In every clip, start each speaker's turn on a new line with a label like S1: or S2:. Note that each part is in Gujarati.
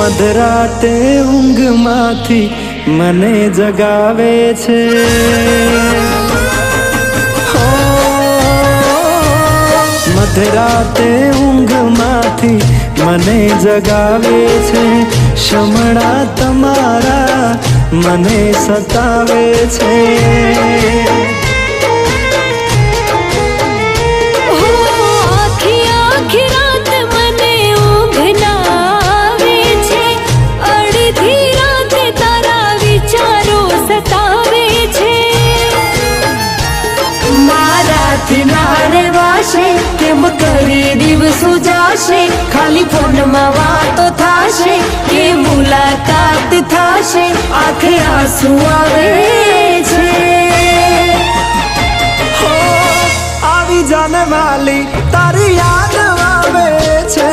S1: મધરાતે ઊંઘમાંથી મને જગાવે છે, મધરાતે ઊંઘમાંથી મને જગાવે છે, શમણા તમારા મને સતાવે છે।
S2: કેમ કરી દિવસો જાશે, ખાલી ફોનમાં વાતો થાશે કે મુલાકાત થાશે, આંખે આંસુ આવે છે।
S1: હો આવી જાને વાલી તારી યાદ આવે છે,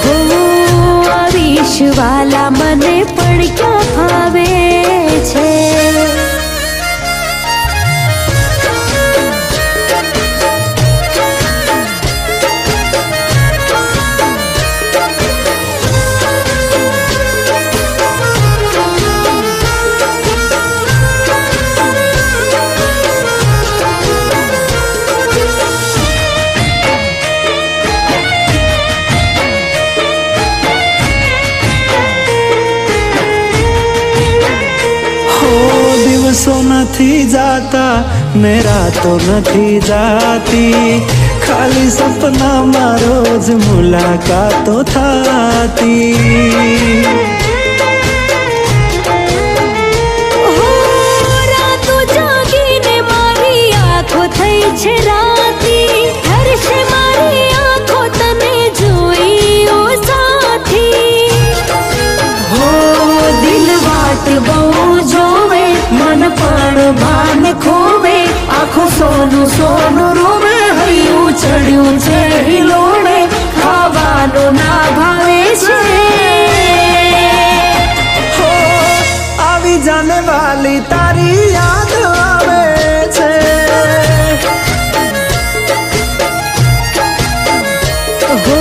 S2: હો આવીશ વાલા મને પણ ક્યાં ફાવે છે।
S1: દિવસો નથી જાતા ને રાતો નથી જાતી, ખાલી સપનામાં રોજ મુલાકાતો થાતી।
S2: રાતો જાગીને મારી આંખો થઈ છે રાતી, હર્ષે મારી આંખો તને જોઈ ઓ સાથી। હો દિલ વાટ બહુ જોવે, મન પણ ભાન ખોવે, આંખો સોનું સોનું રોવે, હૈયું ચડ્યું છે હિલોડે, ખાવાનું ના ભાવે છે।
S1: હો આવી જાને વાલી તારી યાદ આવે છે,
S2: હો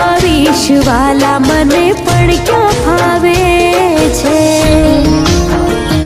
S2: આવીશ વાલા મને પણ ક્યાં ફાવે છે।